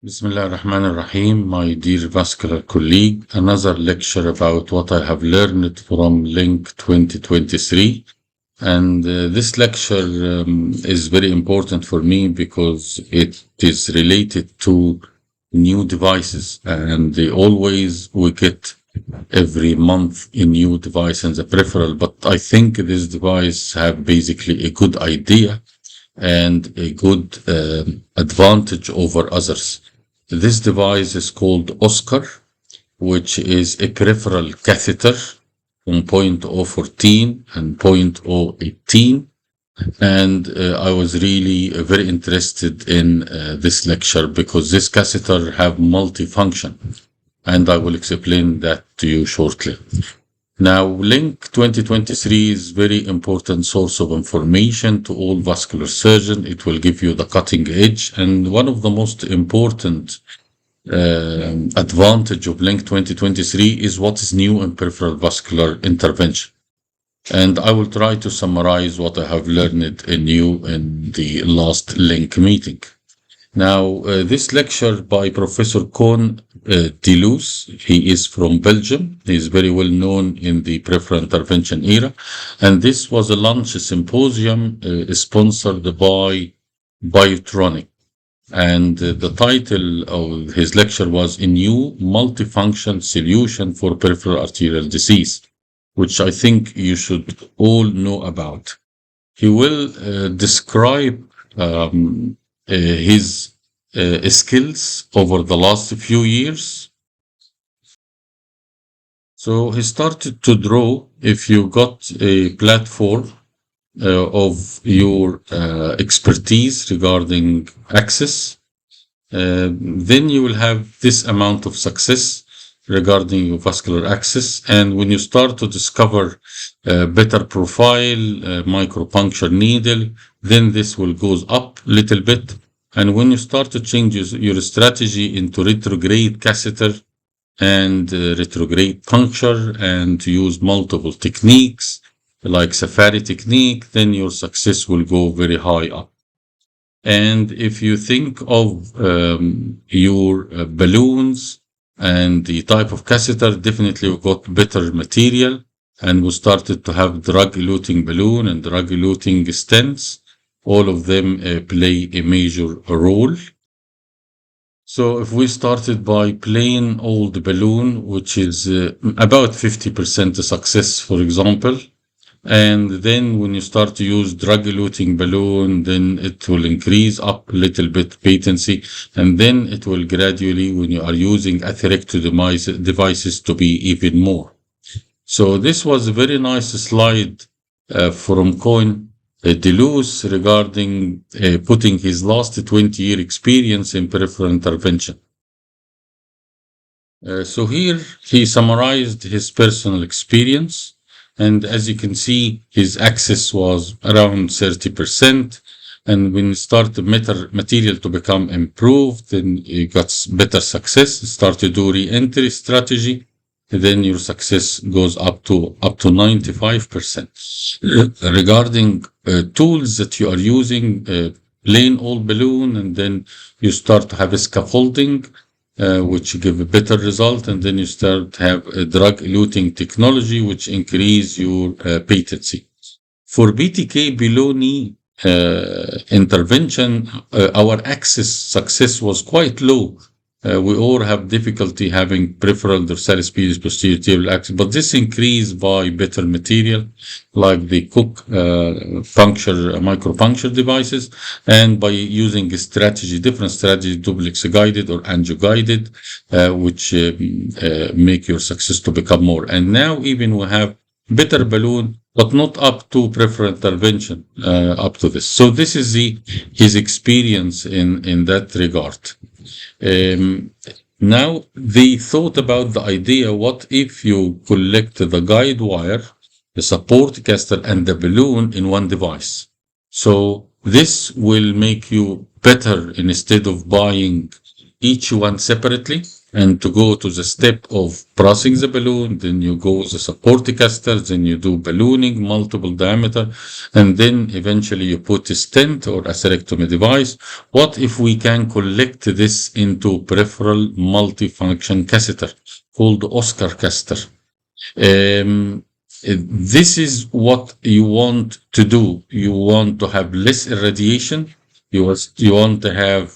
Bismillah ar-Rahman ar-Rahim, my dear vascular colleague, another lecture about what I have learned from Link 2023. And this lecture is very important for me because it is related to new devices. And we get every month a new device in the peripheral. But I think this device have basically a good idea and a good advantage over others. This device is called Oscar, which is a peripheral catheter on 0.014 and 0.018. And I was really very interested in this lecture because this catheter have multifunction. And I will explain that to you shortly. Now, Link 2023 is very important source of information to all vascular surgeons. It will give you the cutting edge. And one of the most important advantage of Link 2023 is what is new in peripheral vascular intervention. And I will try to summarize what I have learned new in the last Link meeting. Now, this lecture by Professor Koen Deloos, he is from Belgium. He is very well known in the peripheral intervention era. And this was a lunch symposium sponsored by Biotronic. And the title of his lecture was A New Multifunction Solution for Peripheral Arterial Disease, which I think you should all know about. He will describe his skills over the last few years. So he started to draw. If you got a platform of your expertise regarding access, then you will have this amount of success regarding your vascular access. And when you start to discover better profile, micropuncture needle, then this will goes up a little bit. And when you start to change your strategy into retrograde catheter and retrograde puncture and to use multiple techniques like safari technique, then your success will go very high up. And if you think of your balloons and the type of catheter, definitely we got better material, and we started to have drug-eluting balloon and drug-eluting stents. All of them play a major role. So if we started by plain old balloon, which is about 50% success, for example, and then when you start to use drug-eluting balloon, then it will increase up a little bit patency, and then it will gradually, when you are using atherectomy devices, to be even more. So this was a very nice slide from Koen Deloos regarding putting his last 20-year experience in peripheral intervention. So here he summarized his personal experience. And as you can see, his access was around 30%. And when you start the material to become improved, then you got better success, start to do re-entry strategy, then your success goes up to 95%. Regarding tools that you are using, plain old balloon, and then you start to have a scaffolding, which give a better result, and then you start to have a drug-eluting technology, which increase your patency. For BTK below knee intervention, our access success was quite low. We all have difficulty having peripheral dorsalis pedis posterior tibial access, but this increased by better material like the Cook micropuncture devices, and by using different strategy, duplex guided or angio guided, which make your success to become more. And now even we have better balloon, but not up to peripheral intervention up to this. So this is his experience in that regard. Now they thought about the idea, what if you collect the guide wire, the support caster, and the balloon in one device? So this will make you better instead of buying each one separately. and to go to the step of pressing the balloon, then you go with the support caster, then you do ballooning, multiple diameter, and then eventually you put a stent or atherectomy device. What if we can collect this into peripheral multifunction catheter called Oscar caster? This is what you want to do. You want to have less irradiation. You want to have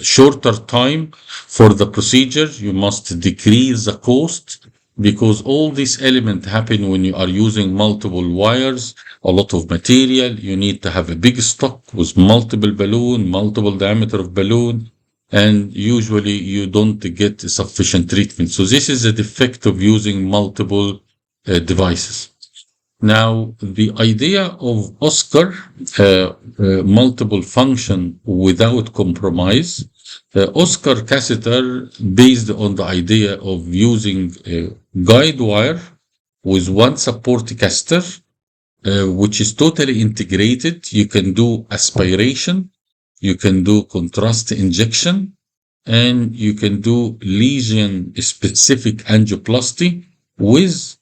shorter time for the procedure. You must decrease the cost because all these elements happen when you are using multiple wires, a lot of material. You need to have a big stock with multiple balloon, multiple diameter of balloon, and usually you don't get sufficient treatment. So this is the defect of using multiple devices. Now, the idea of Oscar, multiple function without compromise, Oscar catheter based on the idea of using a guide wire with one support catheter, which is totally integrated. You can do aspiration, you can do contrast injection, and you can do lesion specific angioplasty with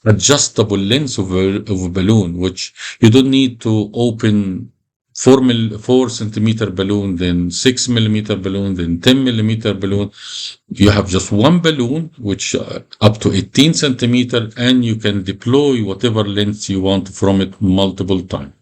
adjustable length of a balloon, which you don't need to open 4 centimeter balloon, then 6 millimeter balloon, then 10 millimeter balloon. You have just one balloon, which up to 18 centimeter, and you can deploy whatever length you want from it multiple times.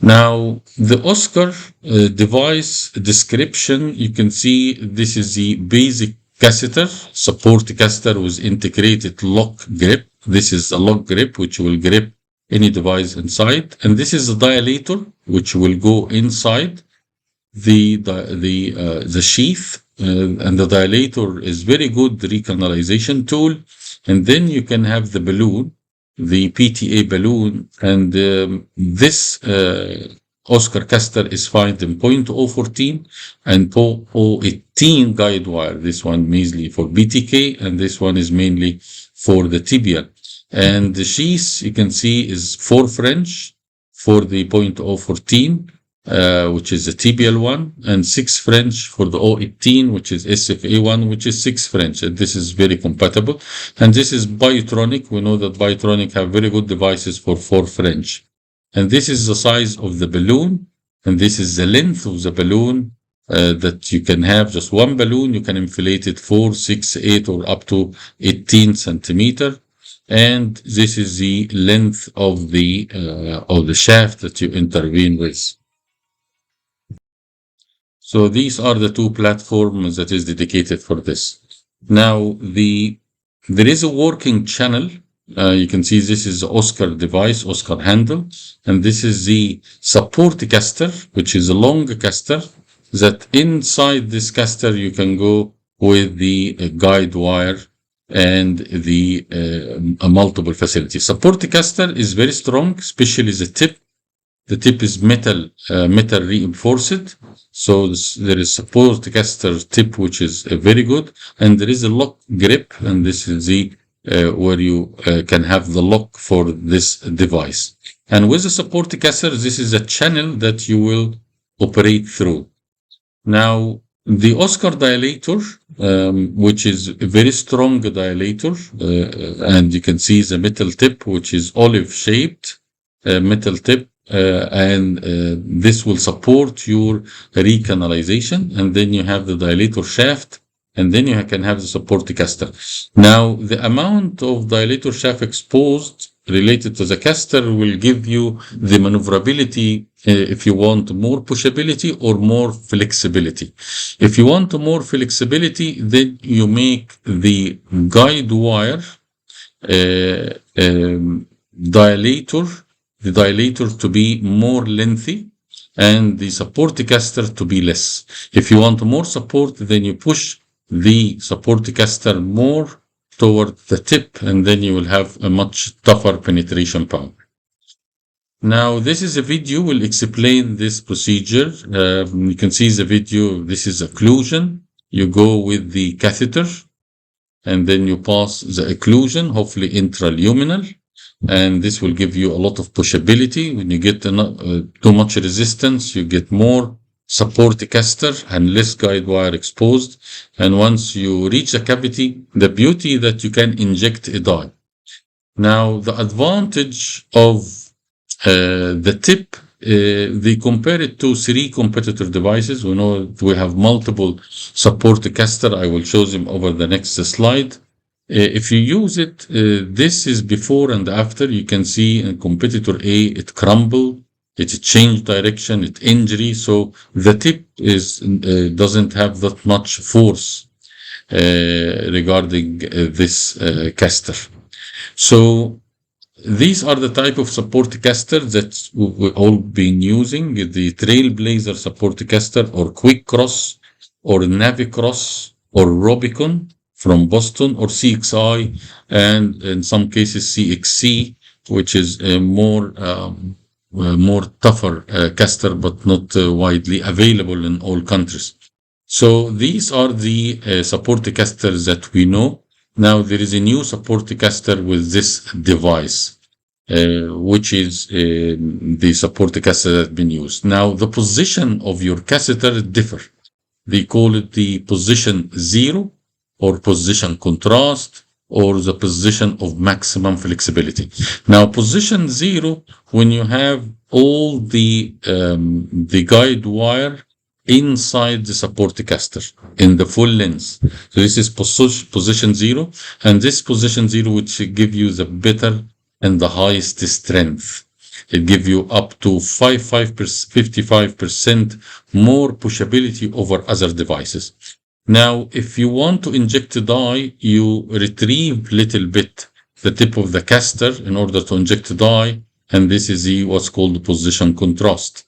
Now, the Oscar device description, you can see this is the basic catheter, support catheter with integrated lock grip. This is a lock grip which will grip any device inside, and this is a dilator which will go inside the sheath, and the dilator is very good recanalization tool. And then you can have the balloon, the PTA balloon, and this Oscar catheter is found in 0.014 and 0.018 guide wire. This one mainly for BTK, and this one is mainly for the tibial. And the sheath you can see is 4 French for the 0.014, which is the tibial one, and 6 French for the 018, which is SFA1, which is 6 French. And this is very compatible. And this is Biotronic. We know that Biotronic have very good devices for 4 French. And this is the size of the balloon, and this is the length of the balloon that you can have. Just one balloon, you can inflate it 4, 6, 8, or up to 18 centimeter. And this is the length of the shaft that you intervene with. So these are the 2 platforms that is dedicated for this. Now, there is a working channel. You can see this is the Oscar device, Oscar handle, and this is the support caster, which is a long caster, that inside this caster you can go with the guide wire and the multiple facilities. Support caster is very strong, especially the tip. The tip is metal reinforced. So there is support caster tip, which is very good, and there is a lock grip, and this is the where you can have the lock for this device. And with the support caster, this is a channel that you will operate through. Now, the Oscar dilator, which is a very strong dilator, and you can see the metal tip, which is olive shaped metal tip, and this will support your recanalization. And then you have the dilator shaft, and then you can have the support caster. Now, the amount of dilator shaft exposed related to the caster will give you the maneuverability if you want more pushability or more flexibility. If you want more flexibility, then you make the guide wire dilator to be more lengthy and the support caster to be less. If you want more support, then you push the support caster more toward the tip, and then you will have a much tougher penetration power. Now, this is a video will explain this procedure. You can see the video. This is occlusion. You go with the catheter, and then you pass the occlusion, hopefully intraluminal, and this will give you a lot of pushability. When you get too much resistance, you get more support catheter and less guide wire exposed. And once you reach the cavity, the beauty that you can inject a dye. Now, the advantage of the tip, they compare it to 3 competitor devices. We know we have multiple support catheter. I will show them over the next slide. If you use it, this is before and after. You can see in competitor A, it crumbled, it changed direction, it injury. So the tip is doesn't have that much force regarding this catheter. So these are the type of support catheter that we've all been using: the Trailblazer support catheter, or Quick Cross, or Navicross, or Rubicon from Boston, or CXI, and in some cases CXC, which is a more tougher catheter, but not widely available in all countries. So these are the support catheters that we know. Now there is a new support catheter with this device, which is the support catheter that's been used. Now the position of your catheter differ. They call it the position 0, or position contrast, or the position of maximum flexibility. Now position 0, when you have all the guide wire inside the support catheter in the full length. So this is position 0, and this position 0 which give you the better and the highest strength. It gives you up to 55% more pushability over other devices. Now, if you want to inject a dye, you retrieve little bit the tip of the catheter in order to inject a dye, and this is what's called the position contrast.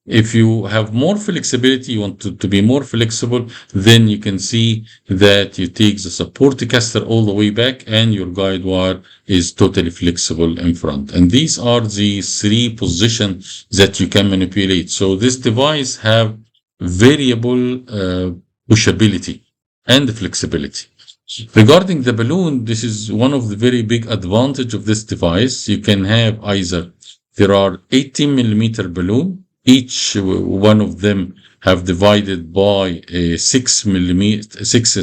If you have more flexibility, you want to be more flexible, then you can see that you take the support catheter all the way back and your guide wire is totally flexible in front. And these are the 3 positions that you can manipulate. So this device have variable pushability and flexibility. Regarding the balloon, this is one of the very big advantage of this device. You can have either, there are 18 millimeter balloon. Each one of them have divided by a 6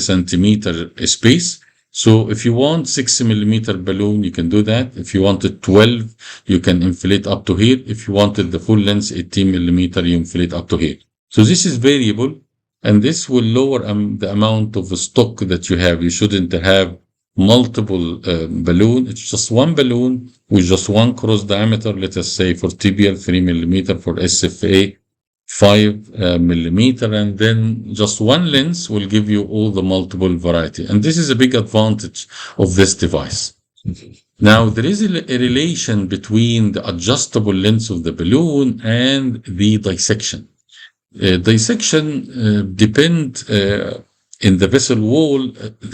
centimeter space. So if you want 6 millimeter balloon, you can do that. If you wanted 12, you can inflate up to here. If you wanted the full length 18 millimeter, you inflate up to here. So this is variable, and this will lower the amount of stock that you have. You shouldn't have multiple balloon. It's just one balloon with just one cross diameter. Let us say for TBL 3 millimeter, for SFA 5 millimeter, and then just one lens will give you all the multiple variety. And this is a big advantage of this device. Now there is a relation between the adjustable length of the balloon and the dissection. Dissection depend in the vessel wall,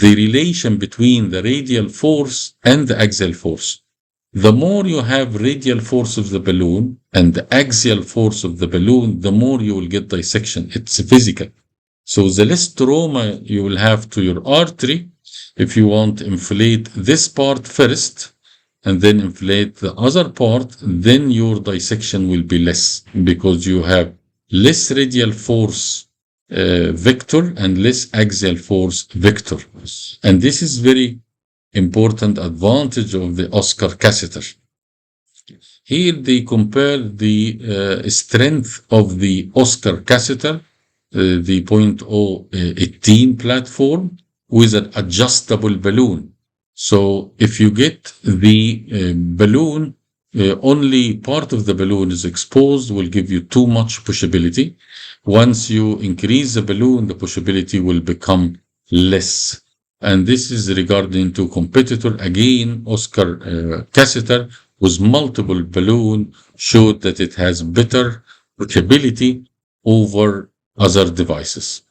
the relation between the radial force and the axial force. The more you have radial force of the balloon and the axial force of the balloon, the more you will get dissection. It's physical. So the less trauma you will have to your artery, if you want to inflate this part first and then inflate the other part, then your dissection will be less, because you have less radial force vector and less axial force vector. And this is very important advantage of the Oscar catheter. Here they compare the strength of the Oscar catheter, the 0.018 platform, with an adjustable balloon. So if you get the balloon, only part of the balloon is exposed, will give you too much pushability. Once you increase the balloon, the pushability will become less. And this is regarding to competitor. Again, Oscar catheter with multiple balloon showed that it has better pushability over other devices.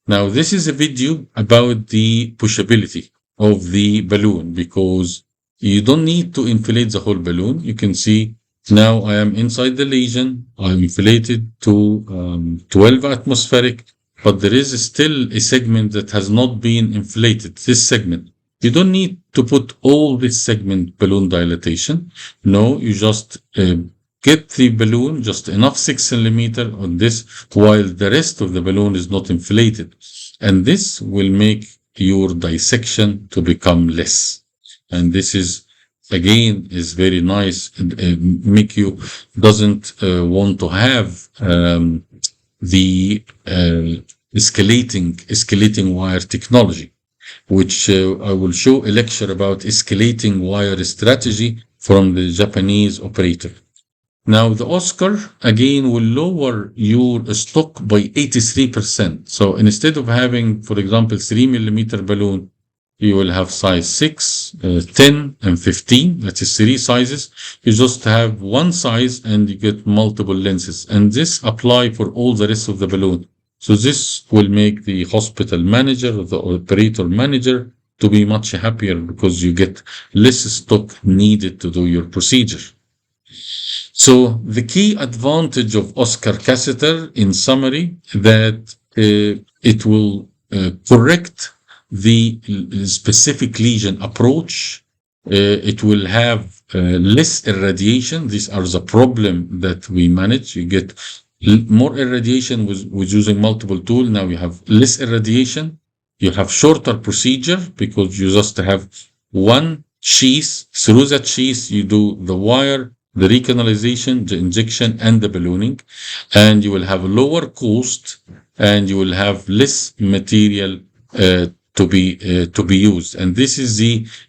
Now, this is a video about the pushability of the balloon, because you don't need to inflate the whole balloon. You can see now I am inside the lesion. I'm inflated to 12 atmospheric, but there is still a segment that has not been inflated. This segment, you don't need to put all this segment balloon dilatation. No, you just get the balloon just enough 6 centimeter on this, while the rest of the balloon is not inflated. And this will make your dissection to become less. And this is, again, is very nice and make you doesn't want to have the escalating wire technology, which I will show a lecture about escalating wire strategy from the Japanese operator. Now, the Oscar, again, will lower your stock by 83%. So instead of having, for example, 3 millimeter balloon, you will have size 6, 10, and 15. That is 3 sizes. You just have one size and you get multiple lenses. And this apply for all the rest of the balloon. So this will make the hospital manager or the operator manager to be much happier because you get less stock needed to do your procedure. So the key advantage of Oscar catheter, in summary, that it will correct the specific lesion approach. It will have less irradiation. These are the problem that we manage. You get more irradiation with using multiple tools. Now you have less irradiation. You have shorter procedure because you just have one sheath. Through that sheath, you do the wire, the recanalization, the injection, and the ballooning, and you will have a lower cost, and you will have less material to be used. And this is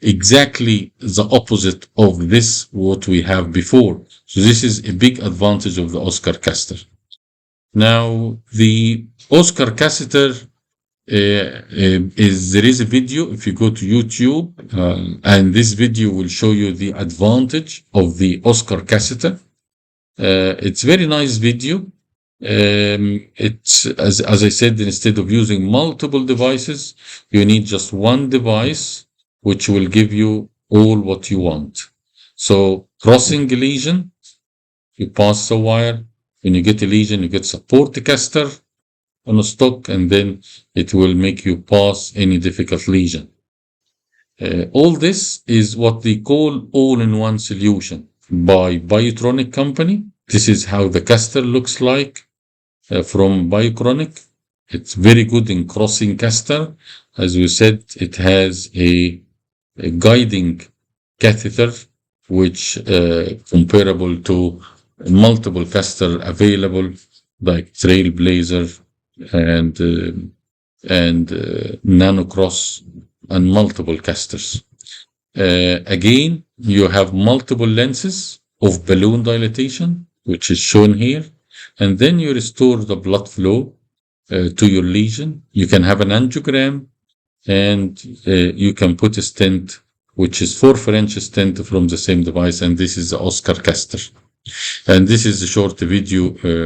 exactly the opposite of this what we have before. So this is a big advantage of the Oscar catheter. Now the Oscar catheter there is a video if you go to YouTube, and this video will show you the advantage of the Oscar catheter. It's very nice video. It's as I said, instead of using multiple devices, you need just one device which will give you all what you want. So crossing a lesion, you pass the wire. When you get a lesion, you get support catheter on a stock, and then it will make you pass any difficult lesion. All this is what they call all-in-one solution by Biotronic company. This is how the catheter looks like from Biotronic. It's very good in crossing catheter. As we said, it has a guiding catheter, which comparable to multiple catheter available, like Trailblazer and Nanocross and multiple catheters. Again, you have multiple lenses of balloon dilatation, which is shown here, and then you restore the blood flow to your lesion. You can have an angiogram, and you can put a stent, which is 4 French stent from the same device, and this is the Oscar catheter. And this is a short video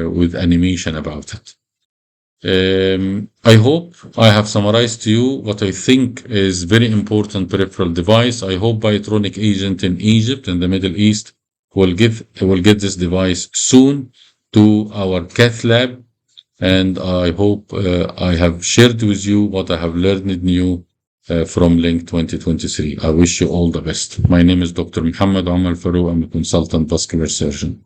with animation about it. I hope I have summarized to you what I think is very important peripheral device. I hope Biotronic agent in Egypt and the Middle East will get this device soon to our cath lab, and I hope I have shared with you what I have learned new from Link 2023. I wish you all the best. My name is Dr. Muhammad Omar Farouk. I'm a consultant vascular surgeon.